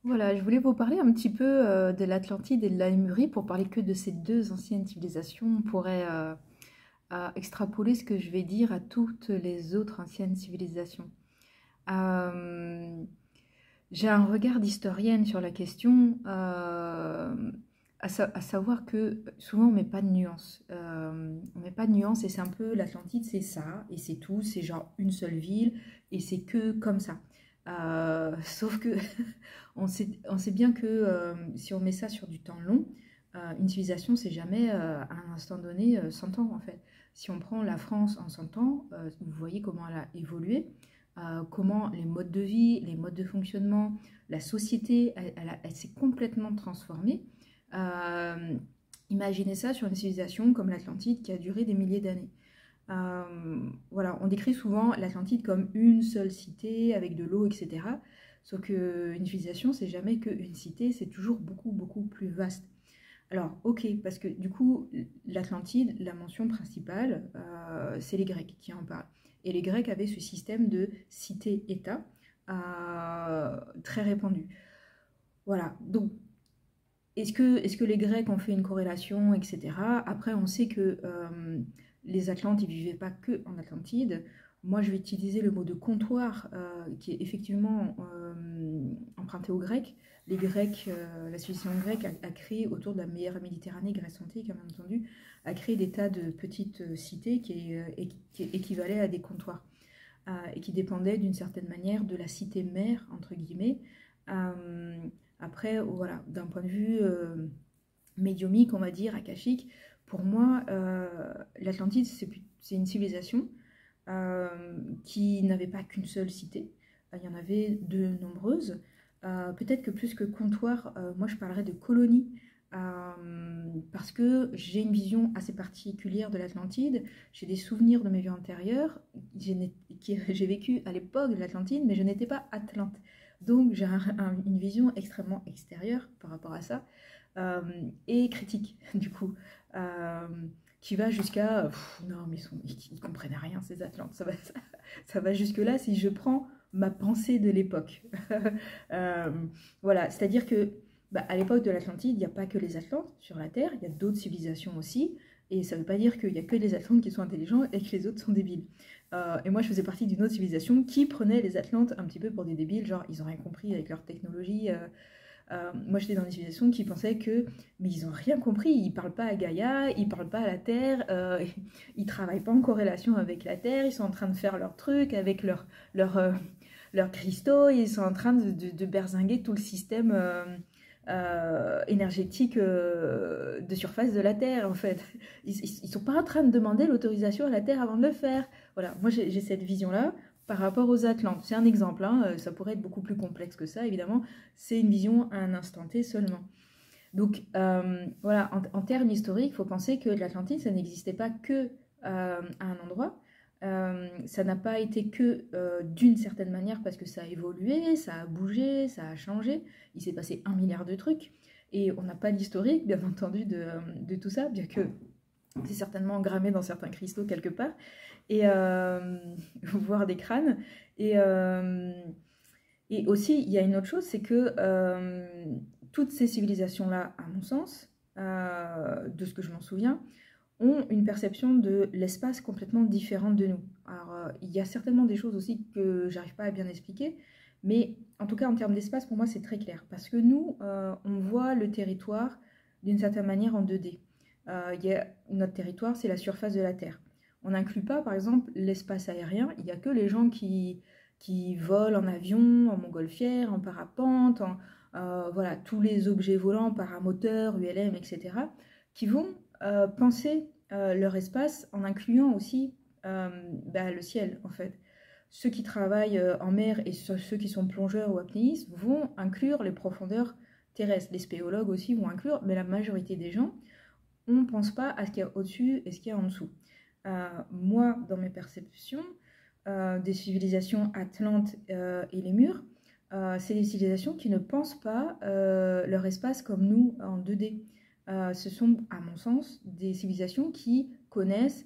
Voilà, je voulais vous parler un petit peu de l'Atlantide et de la Lémurie pour parler que de ces deux anciennes civilisations. On pourrait extrapoler ce que je vais dire à toutes les autres anciennes civilisations. Euh, j'ai un regard d'historienne sur la question, à savoir que souvent on met pas de nuances. On met pas de nuances et c'est un peu l'Atlantide, c'est ça et c'est tout, c'est genre une seule ville et c'est que comme ça. Sauf que on sait bien que si on met ça sur du temps long, une civilisation, c'est jamais à un instant donné 100 ans en fait. Si on prend la France en 100 ans, vous voyez comment elle a évolué, comment les modes de vie, les modes de fonctionnement, la société, elle s'est complètement transformée. Euh, Imaginez ça sur une civilisation comme l'Atlantide qui a duré des milliers d'années. Voilà, on décrit souvent l'Atlantide comme une seule cité avec de l'eau, etc. Sauf qu'une civilisation, c'est jamais qu'une cité, c'est toujours beaucoup, beaucoup plus vaste. Alors, ok, parce que du coup, l'Atlantide, la mention principale, c'est les Grecs qui en parlent. Et les Grecs avaient ce système de cité-État très répandu. Voilà, donc est-ce que les Grecs ont fait une corrélation, etc. Après, on sait que les Atlantes, ils ne vivaient pas que en Atlantide. Moi, je vais utiliser le mot de comptoir, qui est effectivement emprunté aux Grecs. Les Grecs, la civilisation grecque a créé autour de la meilleure Méditerranée, Grèce antique, bien entendu, a créé des tas de petites cités qui équivalaient à des comptoirs et qui dépendaient d'une certaine manière de la cité mère, entre guillemets. Euh, Après, voilà, d'un point de vue médiumique, on va dire, akashique, pour moi, l'Atlantide, c'est une civilisation euh, qui n'avait pas qu'une seule cité. Il y en avait de nombreuses. Peut-être que plus que comptoir, moi je parlerais de colonie. Parce que j'ai une vision assez particulière de l'Atlantide, j'ai des souvenirs de mes vies antérieures, j'ai vécu à l'époque de l'Atlantide, mais je n'étais pas Atlante. Donc j'ai une vision extrêmement extérieure par rapport à ça, euh, et critique du coup, euh, qui va jusqu'à non mais ils comprennent rien ces Atlantes, ça va jusque là si je prends ma pensée de l'époque. Euh, voilà, c'est-à-dire que bah, à l'époque de l'Atlantide, il n'y a pas que les Atlantes sur la Terre, il y a d'autres civilisations aussi, et ça ne veut pas dire qu'il n'y a que les Atlantes qui sont intelligents et que les autres sont débiles. Et moi, je faisais partie d'une autre civilisation qui prenait les Atlantes un petit peu pour des débiles, genre ils n'ont rien compris avec leur technologie. Moi, j'étais dans une civilisation qui pensait que, mais ils n'ont rien compris, ils ne parlent pas à Gaïa, ils ne parlent pas à la Terre, ils ne travaillent pas en corrélation avec la Terre, ils sont en train de faire leur truc avec leurs cristaux, ils sont en train de berzinguer tout le système énergétique de surface de la Terre, en fait. Ils ne sont pas en train de demander l'autorisation à la Terre avant de le faire. Voilà, moi j'ai cette vision-là par rapport aux Atlantes. C'est un exemple, hein, ça pourrait être beaucoup plus complexe que ça, évidemment. C'est une vision à un instant T seulement. Donc voilà, en termes historiques, il faut penser que l'Atlantide, ça n'existait pas que à un endroit. Ça n'a pas été que d'une certaine manière parce que ça a évolué, ça a bougé, ça a changé. Il s'est passé 1 milliard de trucs. Et on n'a pas l'historique, bien entendu, de tout ça, bien que c'est certainement grammé dans certains cristaux quelque part, et voire des crânes. Et, euh, et aussi, il y a une autre chose, c'est que toutes ces civilisations-là, à mon sens, de ce que je m'en souviens, ont une perception de l'espace complètement différente de nous. Alors, il y a certainement des choses aussi que j'arrive pas à bien expliquer, mais en tout cas, en termes d'espace, pour moi, c'est très clair. Parce que nous, on voit le territoire d'une certaine manière en 2D. Notre territoire, c'est la surface de la Terre. On n'inclut pas, par exemple, l'espace aérien. Il n'y a que les gens qui volent en avion, en montgolfière, en parapente, voilà, tous les objets volants, paramoteurs, ULM, etc., qui vont penser leur espace en incluant aussi le ciel, en fait. Ceux qui travaillent en mer et ceux qui sont plongeurs ou apnéistes vont inclure les profondeurs terrestres. Les spéologues aussi vont inclure, mais la majorité des gens, on ne pense pas à ce qu'il y a au-dessus et ce qu'il y a en dessous. Moi, dans mes perceptions, des civilisations atlantes et les murs, c'est des civilisations qui ne pensent pas leur espace comme nous en 2D. Ce sont, à mon sens, des civilisations qui connaissent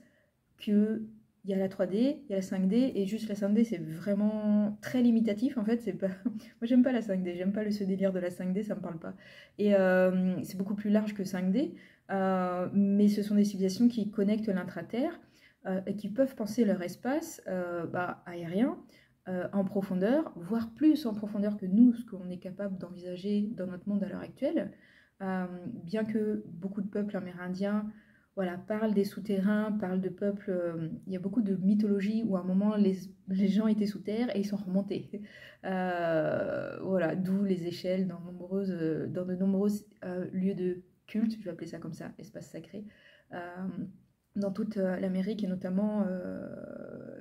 qu'il il y a la 3D, il y a la 5D, et juste la 5D, c'est vraiment très limitatif, en fait, c'est pas... Moi, j'aime pas la 5D, j'aime pas ce délire de la 5D, ça me parle pas. Et c'est beaucoup plus large que 5D, mais ce sont des civilisations qui connectent l'intraterre, et qui peuvent penser leur espace aérien, en profondeur, voire plus en profondeur que nous, ce qu'on est capable d'envisager dans notre monde à l'heure actuelle. Bien que beaucoup de peuples amérindiens voilà, parlent des souterrains, parlent de peuples. Il y a beaucoup de mythologie où à un moment les gens étaient sous terre et ils sont remontés. Voilà, d'où les échelles dans de nombreux lieux de culte, je vais appeler ça comme ça, espace sacré, euh, dans toute l'Amérique et notamment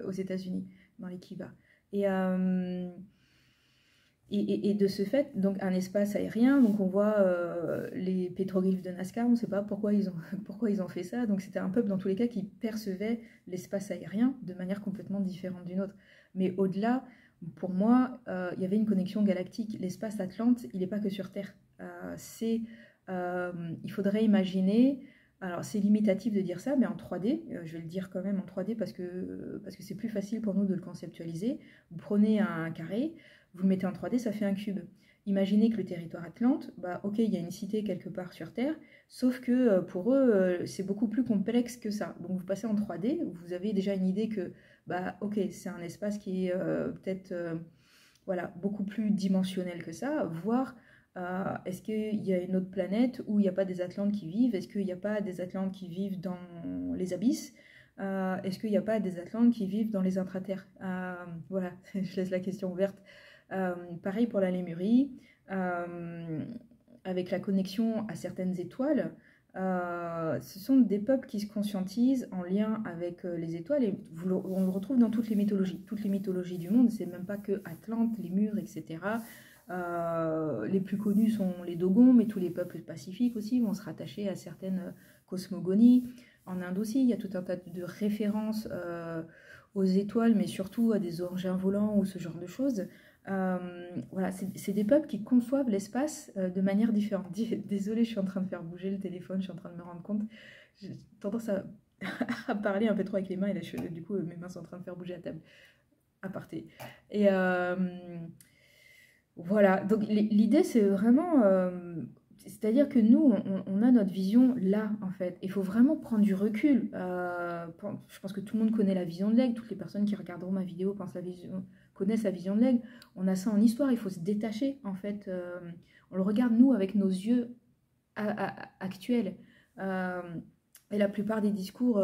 aux États-Unis, dans les Kivas. Et, euh, et de ce fait, donc un espace aérien, donc on voit les pétroglyphes de Nazca, on ne sait pas pourquoi pourquoi ils ont fait ça, donc c'était un peuple dans tous les cas qui percevait l'espace aérien de manière complètement différente d'une autre. Mais au-delà, pour moi, il y avait une connexion galactique. L'espace Atlante, il n'est pas que sur Terre. Il faudrait imaginer, alors c'est limitatif de dire ça, mais en 3D, je vais le dire quand même en 3D parce que c'est plus facile pour nous de le conceptualiser. Vous prenez un carré, vous le mettez en 3D, ça fait un cube. Imaginez que le territoire Atlante, ok, il y a une cité quelque part sur Terre, sauf que pour eux, c'est beaucoup plus complexe que ça. Donc vous passez en 3D, vous avez déjà une idée que, ok, c'est un espace qui est peut-être voilà, beaucoup plus dimensionnel que ça, voire est-ce qu'il y a une autre planète où il n'y a pas des Atlantes qui vivent? Est-ce qu'il n'y a pas des Atlantes qui vivent dans les abysses? Est-ce qu'il n'y a pas des Atlantes qui vivent dans les intraterres? Voilà, je laisse la question ouverte. Pareil pour la Lémurie, avec la connexion à certaines étoiles. Ce sont des peuples qui se conscientisent en lien avec les étoiles et on le retrouve dans toutes les mythologies du monde, c'est même pas que Atlante, les Lémures, etc. Les plus connus sont les Dogons, mais tous les peuples pacifiques aussi vont se rattacher à certaines cosmogonies. En Inde aussi, il y a tout un tas de références aux étoiles, mais surtout à des engins volants ou ce genre de choses. Voilà, c'est des peuples qui conçoivent l'espace de manière différente. Désolée, je suis en train de faire bouger le téléphone, je suis en train de me rendre compte. J'ai tendance à parler un peu trop avec les mains et là, du coup, mes mains sont en train de faire bouger la table. Aparté. Et voilà, donc l'idée, c'est vraiment... c'est-à-dire que nous, on a notre vision là, en fait. Il faut vraiment prendre du recul. Je pense que tout le monde connaît la vision de l'aigle. Toutes les personnes qui regarderont ma vidéo connaissent la vision de l'aigle. On a ça en histoire. Il faut se détacher, en fait. On le regarde, nous, avec nos yeux actuels. Et la plupart des discours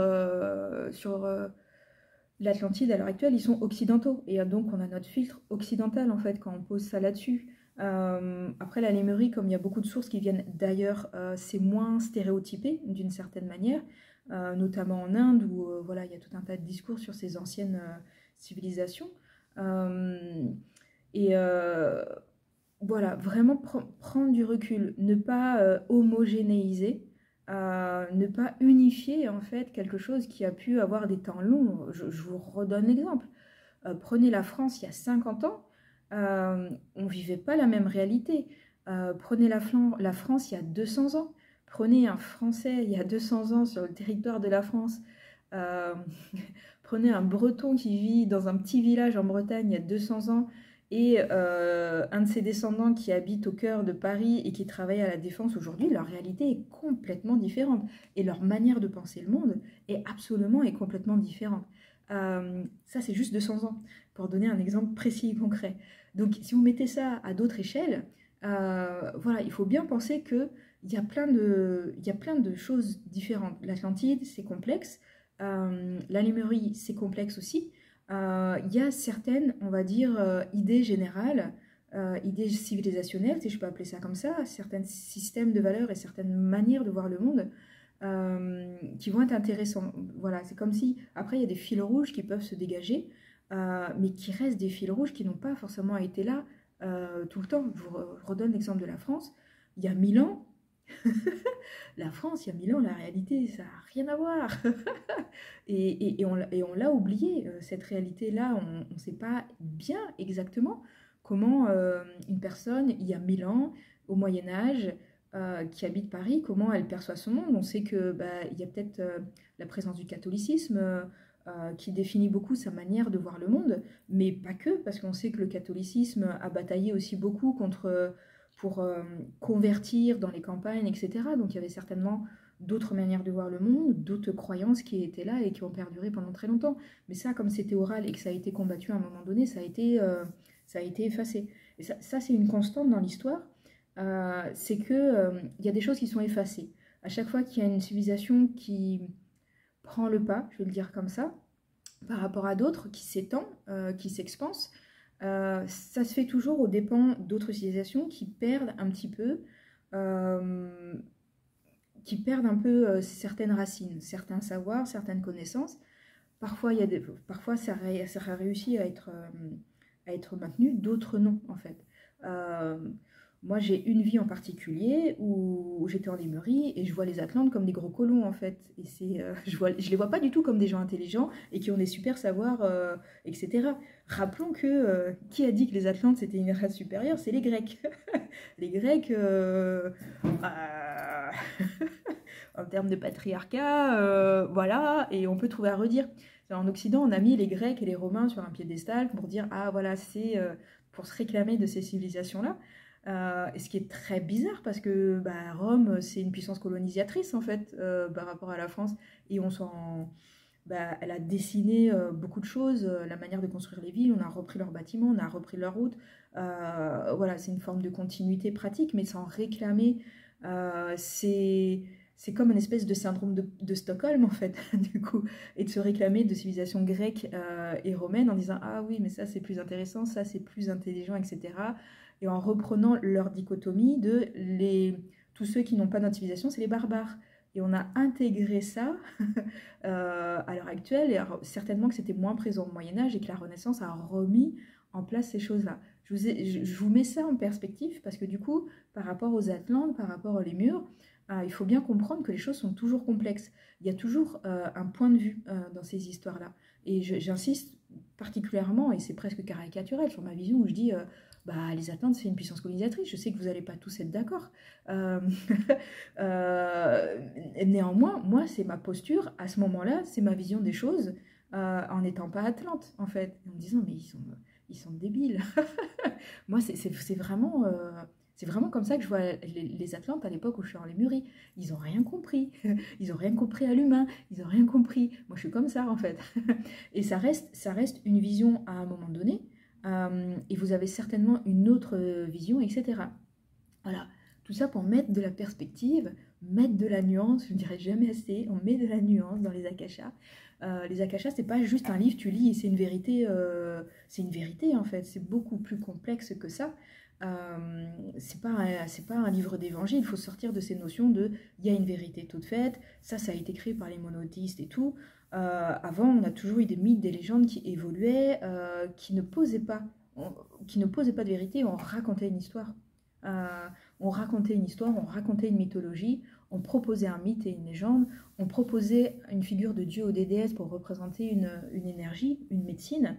sur l'Atlantide, à l'heure actuelle, ils sont occidentaux. Et donc, on a notre filtre occidental, en fait, quand on pose ça là-dessus. Après la Lémurie, comme il y a beaucoup de sources qui viennent d'ailleurs, c'est moins stéréotypé d'une certaine manière, notamment en Inde où voilà, il y a tout un tas de discours sur ces anciennes civilisations. Et voilà, vraiment prendre du recul, ne pas homogénéiser, ne pas unifier en fait quelque chose qui a pu avoir des temps longs. Je vous redonne l'exemple. Prenez la France il y a 50 ans, on ne vivait pas la même réalité. Prenez la France il y a 200 ans. Prenez un Français il y a 200 ans sur le territoire de la France. Euh, Prenez un Breton qui vit dans un petit village en Bretagne il y a 200 ans et un de ses descendants qui habite au cœur de Paris et qui travaille à la Défense aujourd'hui, leur réalité est complètement différente. Et leur manière de penser le monde est absolument et complètement différente. Ça, c'est juste 200 ans, pour donner un exemple précis et concret. Donc, si vous mettez ça à d'autres échelles, voilà, il faut bien penser qu'il y a plein de choses différentes. L'Atlantide, c'est complexe. La Lémurie, c'est complexe aussi. Il y a certaines, on va dire, idées générales, idées civilisationnelles, si je peux appeler ça comme ça, certains systèmes de valeurs et certaines manières de voir le monde qui vont être intéressants. Voilà, c'est comme si, après, il y a des fils rouges qui peuvent se dégager, mais qui restent des fils rouges qui n'ont pas forcément été là tout le temps. Je vous redonne l'exemple de la France. Il y a 1000 ans, la France, il y a 1000 ans, la réalité, ça n'a rien à voir. et on l'a oublié, cette réalité-là, on ne sait pas bien exactement comment une personne, il y a 1000 ans, au Moyen-Âge, qui habite Paris, comment elle perçoit son monde. On sait que il y a peut-être la présence du catholicisme, qui définit beaucoup sa manière de voir le monde, mais pas que, parce qu'on sait que le catholicisme a bataillé aussi beaucoup pour convertir dans les campagnes, etc. Donc il y avait certainement d'autres manières de voir le monde, d'autres croyances qui étaient là et qui ont perduré pendant très longtemps. Mais ça, comme c'était oral et que ça a été combattu à un moment donné, ça a été effacé. Et ça c'est une constante dans l'histoire, c'est que y a des choses qui sont effacées. À chaque fois qu'il y a une civilisation qui prend le pas, je vais le dire comme ça, par rapport à d'autres, qui s'étend, qui s'expanse, ça se fait toujours aux dépens d'autres civilisations qui perdent un petit peu, euh, certaines racines, certains savoirs, certaines connaissances. Parfois, parfois ça a réussi à être maintenu, d'autres non, en fait. Euh, Moi, j'ai une vie en particulier où j'étais en Lémurie et je vois les Atlantes comme des gros colons, en fait. Et je les vois pas du tout comme des gens intelligents et qui ont des super savoirs, etc. Rappelons que qui a dit que les Atlantes c'était une race supérieure? C'est les Grecs. Les Grecs, en termes de patriarcat, voilà, et on peut trouver à redire. En Occident, on a mis les Grecs et les Romains sur un piédestal pour dire ah voilà, c'est pour se réclamer de ces civilisations-là. Et ce qui est très bizarre parce que bah, Rome, c'est une puissance colonisatrice en fait par rapport à la France et bah, elle a dessiné beaucoup de choses, la manière de construire les villes, on a repris leurs bâtiments, on a repris leurs routes. Voilà, c'est une forme de continuité pratique, mais sans réclamer. C'est comme une espèce de syndrome de Stockholm en fait, du coup, et de se réclamer de civilisation grecque et romaine en disant ah oui, mais ça c'est plus intéressant, ça c'est plus intelligent, etc. Et en reprenant leur dichotomie de tous ceux qui n'ont pas notre civilisation, c'est les barbares. Et on a intégré ça à l'heure actuelle, et alors, certainement que c'était moins présent au Moyen-Âge et que la Renaissance a remis en place ces choses-là. Je vous mets ça en perspective parce que du coup, par rapport aux Atlantes, par rapport aux Lémures, il faut bien comprendre que les choses sont toujours complexes. Il y a toujours un point de vue dans ces histoires-là. Et j'insiste particulièrement, et c'est presque caricatural sur ma vision, où je dis bah, les Atlantes, c'est une puissance colonisatrice. Je sais que vous n'allez pas tous être d'accord. Euh, Néanmoins, moi, c'est ma posture. À ce moment-là, c'est ma vision des choses en n'étant pas Atlante, en fait. En me disant, mais ils sont débiles. Moi, c'est vraiment comme ça que je vois les Atlantes à l'époque où je suis en Lémurie. Ils n'ont rien compris. Ils n'ont rien compris à l'humain. Ils n'ont rien compris. Moi, je suis comme ça, en fait. Et ça reste une vision à un moment donné. Et vous avez certainement une autre vision, etc. Voilà. Tout ça pour mettre de la perspective, mettre de la nuance. Je ne dirais jamais assez. On met de la nuance dans les akashas. Les akashas, c'est pas juste un livre, tu lis et c'est une vérité en fait. C'est beaucoup plus complexe que ça. C'est pas un livre d'évangile. Il faut sortir de ces notions de il y a une vérité toute faite. Ça a été créé par les monothéistes et tout. Avant, on a toujours eu des mythes, des légendes qui évoluaient, qui ne posaient pas de vérité. On racontait une histoire. Euh, on racontait une histoire, on racontait une mythologie, on proposait un mythe et une légende, on proposait une figure de dieu ou des déesses pour représenter une énergie, une médecine,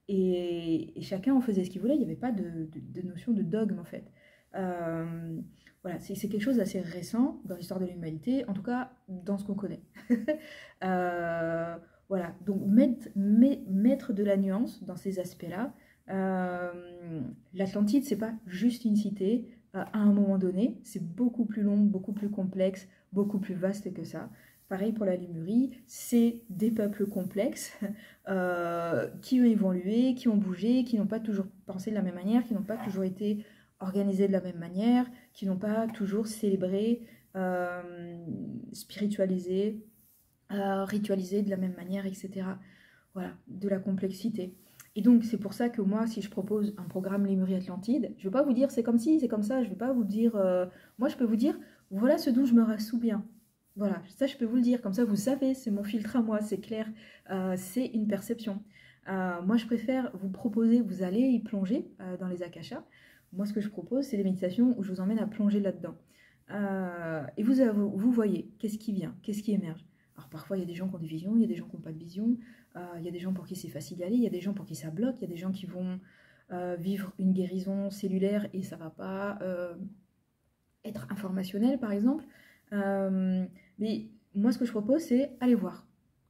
et chacun en faisait ce qu'il voulait, il n'y avait pas de notion de dogme en fait. Euh, voilà, c'est quelque chose d'assez récent dans l'histoire de l'humanité, en tout cas dans ce qu'on connaît. Voilà, donc mettre de la nuance dans ces aspects-là. L'Atlantide, c'est pas juste une cité à un moment donné, c'est beaucoup plus long, beaucoup plus complexe, beaucoup plus vaste que ça. Pareil pour la Lémurie, c'est des peuples complexes qui ont évolué, qui ont bougé, qui n'ont pas toujours pensé de la même manière, qui n'ont pas toujours été organisés de la même manière, qui n'ont pas toujours célébré, spiritualisé, ritualisé de la même manière, etc. Voilà, de la complexité. Et donc, c'est pour ça que moi, si je propose un programme Lémurie Atlantide, je ne vais pas vous dire c'est comme ci, c'est comme ça, je ne vais pas vous dire... moi, je peux vous dire, voilà ce dont je me souviens. Voilà, ça, je peux vous le dire. Comme ça, vous savez, c'est mon filtre à moi, c'est clair, c'est une perception. Moi, je préfère vous proposer, vous allez y plonger dans les akashas. Moi, ce que je propose, c'est des méditations où je vous emmène à plonger là-dedans. Et vous voyez, qu'est-ce qui vient, qu'est-ce qui émerge. Alors, parfois, il y a des gens qui ont des visions, il y a des gens qui n'ont pas de vision. Il y a des gens pour qui c'est facile d'y aller, il y a des gens pour qui ça bloque, il y a des gens qui vont vivre une guérison cellulaire et ça va pas être informationnel par exemple. Mais moi ce que je propose c'est aller voir.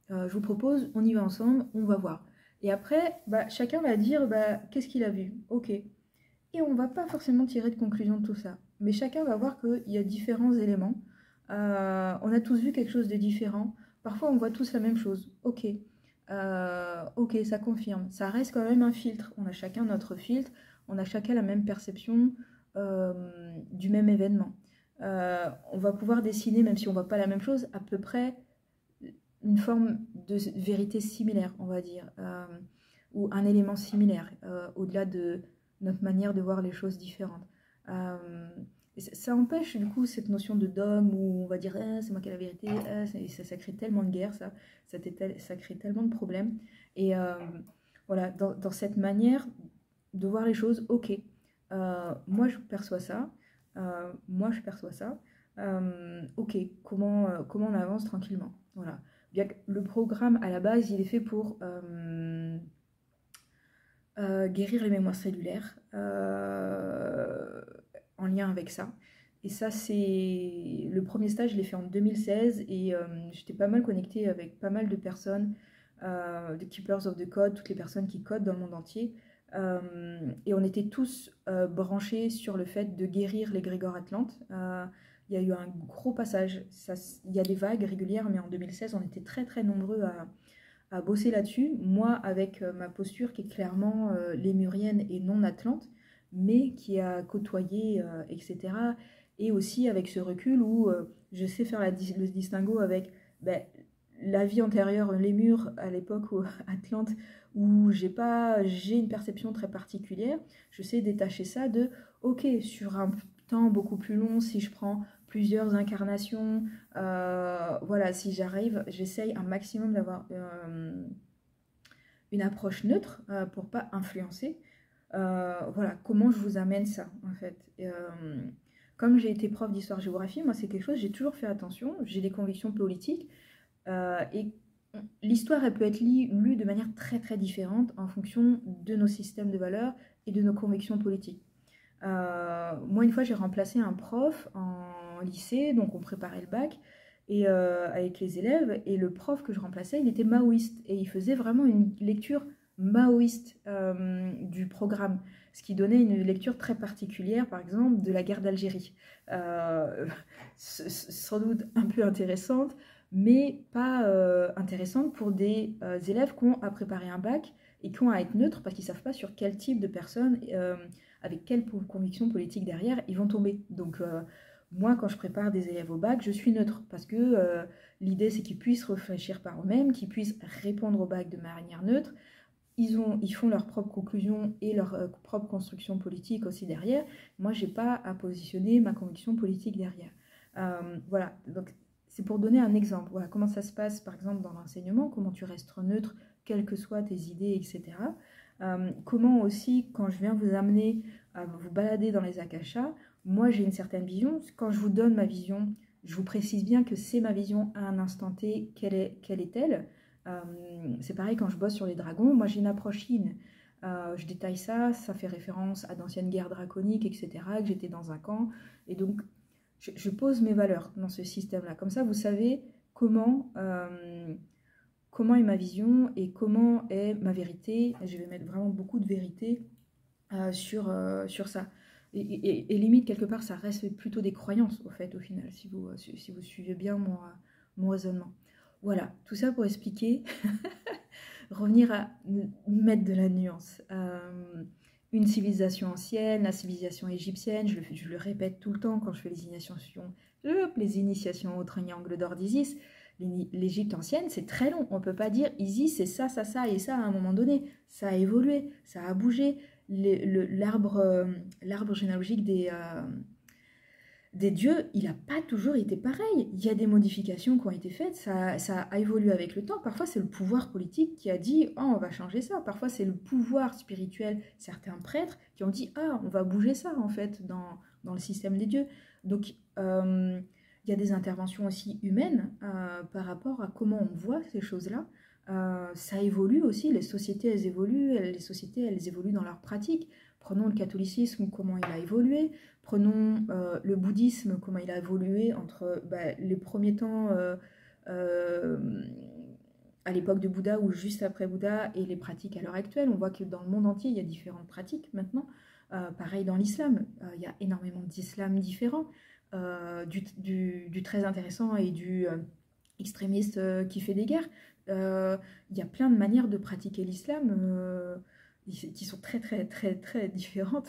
je vous propose, on y va ensemble, on va voir. Et après, bah, chacun va dire qu'est-ce qu'il a vu. Ok. Et on va pas forcément tirer de conclusion de tout ça. Mais chacun va voir qu'il y a différents éléments. On a tous vu quelque chose de différent. Parfois, on voit tous la même chose. Ok. Ok, ça confirme. Ça reste quand même un filtre. On a chacun notre filtre. On a chacun la même perception du même événement. On va pouvoir dessiner, même si on voit pas la même chose, à peu près une forme de vérité similaire, on va dire, ou un élément similaire, au-delà de notre manière de voir les choses différentes. Ça empêche du coup cette notion de dogme où on va dire c'est moi qui ai la vérité, ça crée tellement de guerre, ça crée tellement de problèmes. Et voilà, dans cette manière de voir les choses, ok, moi je perçois ça, moi je perçois ça, ok, comment on avance tranquillement, voilà. Bien que le programme à la base il est fait pour guérir les mémoires cellulaires en lien avec ça. Et ça, c'est le premier stage, je l'ai fait en 2016 et j'étais pas mal connectée avec pas mal de personnes, de Keepers of the Code, toutes les personnes qui codent dans le monde entier. Et on était tous branchés sur le fait de guérir les Grégor Atlantes. Il y a eu un gros passage, il y a des vagues régulières, mais en 2016, on était très très nombreux à bosser là-dessus. Moi, avec ma posture qui est clairement lémurienne et non atlante, mais qui a côtoyé, etc. Et aussi avec ce recul où je sais faire le distinguo avec ben, la vie antérieure, lémur à l'époque où, atlante, où j'ai une perception très particulière. Je sais détacher ça de, ok, sur un temps beaucoup plus long, si je prends plusieurs incarnations, voilà, si j'arrive, j'essaye un maximum d'avoir une approche neutre pour pas influencer. Voilà, comment je vous amène ça en fait. Comme j'ai été prof d'histoire-géographie, moi c'est quelque chose, j'ai toujours fait attention, j'ai des convictions politiques et l'histoire elle peut être lue de manière très très différente en fonction de nos systèmes de valeurs et de nos convictions politiques. Moi, une fois, j'ai remplacé un prof en lycée, donc on préparait le bac et avec les élèves, et le prof que je remplaçais, il était maoïste et il faisait vraiment une lecture maoïste du programme, ce qui donnait une lecture très particulière, par exemple, de la guerre d'Algérie. Euh, Sans doute un peu intéressante, mais pas intéressante pour des élèves qui ont à préparer un bac et qui ont à être neutres parce qu'ils ne savent pas sur quel type de personnes avec quelles convictions politiques derrière ils vont tomber. Donc moi, quand je prépare des élèves au bac, je suis neutre parce que l'idée c'est qu'ils puissent réfléchir par eux-mêmes, qu'ils puissent répondre au bac de manière neutre. Ils font leurs propres conclusions et leur propre construction politique aussi derrière. Moi, j'ai pas à positionner ma conviction politique derrière. Voilà, donc c'est pour donner un exemple. Voilà comment ça se passe, par exemple, dans l'enseignement, comment tu restes neutre, quelles que soient tes idées, etc. Comment aussi, quand je viens vous amener à vous balader dans les akashas, moi j'ai une certaine vision. Quand je vous donne ma vision, je vous précise bien que c'est ma vision à un instant T, quelle est-elle. C'est pareil quand je bosse sur les dragons, moi j'ai une approche yin. Je détaille ça, ça fait référence à d'anciennes guerres draconiques, etc., que j'étais dans un camp. Et donc, je pose mes valeurs dans ce système-là. Comme ça, vous savez comment est ma vision et comment est ma vérité. Je vais mettre vraiment beaucoup de vérité sur ça. Et limite, quelque part, ça reste plutôt des croyances, au fait, au final, si vous suivez bien mon raisonnement. Voilà, tout ça pour expliquer, revenir à mettre de la nuance. Une civilisation ancienne, la civilisation égyptienne, je le répète tout le temps quand je fais les initiations au triangle d'or d'Isis. L'Égypte ancienne, c'est très long. On ne peut pas dire Isis, c'est ça, ça, ça et ça à un moment donné. Ça a évolué, ça a bougé. L'arbre généalogique des dieux, il n'a pas toujours été pareil. Il y a des modifications qui ont été faites, ça a évolué avec le temps. Parfois, c'est le pouvoir politique qui a dit « Oh, on va changer ça ». Parfois, c'est le pouvoir spirituel, certains prêtres, qui ont dit « Ah, on va bouger ça, en fait, dans le système des dieux ». Donc, il y a des interventions aussi humaines par rapport à comment on voit ces choses-là. Ça évolue aussi, les sociétés, elles évoluent dans leurs pratiques. Prenons le catholicisme, comment il a évolué. Prenons le bouddhisme, comment il a évolué entre les premiers temps à l'époque de Bouddha ou juste après Bouddha et les pratiques à l'heure actuelle. On voit que dans le monde entier, il y a différentes pratiques maintenant. Pareil dans l'islam, il y a énormément d'islam différents, du très intéressant et du extrémiste qui fait des guerres. Il y a plein de manières de pratiquer l'islam qui sont très très très très différentes.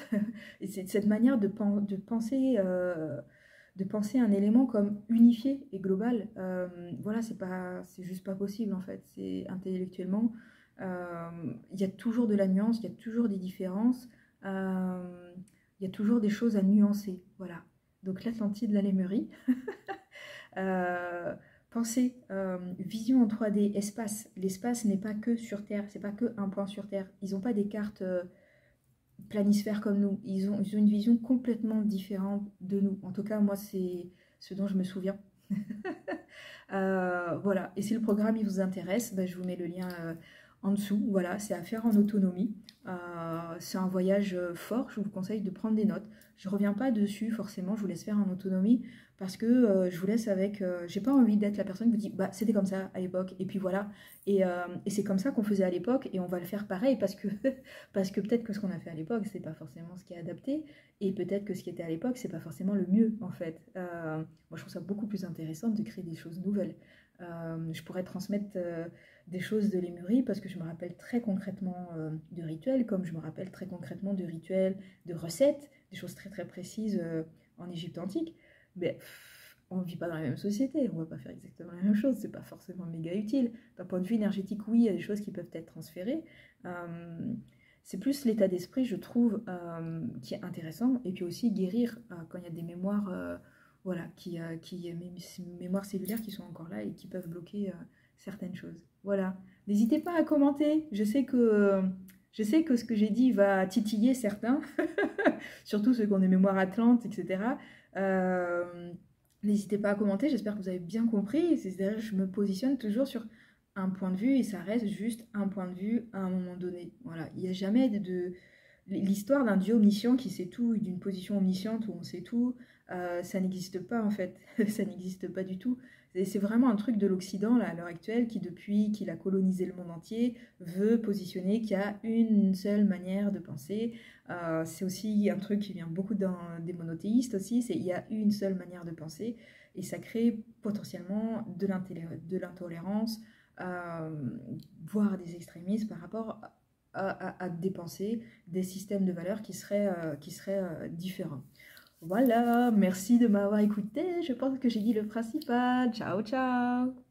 Et c'est cette manière de penser un élément comme unifié et global. Voilà, c'est juste pas possible en fait. C'est intellectuellement, il y a toujours de la nuance, il y a toujours des différences, il y a toujours des choses à nuancer. Voilà. Donc l'Atlantide, la Lémurie. Euh, Pensez, vision en 3D, espace. L'espace n'est pas que sur Terre, c'est pas que un point sur Terre. Ils n'ont pas des cartes planisphères comme nous. Ils ont une vision complètement différente de nous. En tout cas, moi, c'est ce dont je me souviens. Voilà. Et si le programme il vous intéresse, ben, je vous mets le lien en dessous. Voilà, c'est à faire en autonomie. C'est un voyage fort. Je vous conseille de prendre des notes. Je reviens pas dessus forcément. Je vous laisse faire en autonomie parce que je vous laisse avec. J'ai pas envie d'être la personne qui vous dit bah c'était comme ça à l'époque et puis voilà et c'est comme ça qu'on faisait à l'époque et on va le faire pareil parce que parce que peut-être que ce qu'on a fait à l'époque c'est pas forcément ce qui est adapté et peut-être que ce qui était à l'époque c'est pas forcément le mieux en fait. Moi je trouve ça beaucoup plus intéressant de créer des choses nouvelles. Je pourrais transmettre des choses de Lémurie parce que je me rappelle très concrètement de rituels comme je me rappelle très concrètement de rituels, de recettes, des choses très très précises en Égypte antique. Mais on ne vit pas dans la même société, on ne va pas faire exactement la même chose, c'est pas forcément méga utile. D'un point de vue énergétique, oui, il y a des choses qui peuvent être transférées. C'est plus l'état d'esprit, je trouve, qui est intéressant. Et puis aussi guérir quand il y a des mémoires, voilà, mémoires cellulaires qui sont encore là et qui peuvent bloquer certaines choses. Voilà. N'hésitez pas à commenter. Je sais que ce que j'ai dit va titiller certains, surtout ceux qui ont des mémoires atlantes, etc. Euh, N'hésitez pas à commenter, j'espère que vous avez bien compris. C'est-à-dire que je me positionne toujours sur un point de vue et ça reste juste un point de vue à un moment donné. Voilà, il n'y a jamais l'histoire d'un dieu omniscient qui sait tout, d'une position omnisciente où on sait tout, ça n'existe pas en fait, ça n'existe pas du tout. C'est vraiment un truc de l'Occident là, à l'heure actuelle qui, depuis qu'il a colonisé le monde entier, veut positionner qu'il y a une seule manière de penser. C'est aussi un truc qui vient beaucoup des monothéistes aussi, c'est il y a une seule manière de penser et ça crée potentiellement de l'intolérance, euh, voire des extrémismes par rapport à des pensées, des systèmes de valeurs qui seraient différents. Voilà, merci de m'avoir écouté. Je pense que j'ai dit le principal. Ciao, ciao!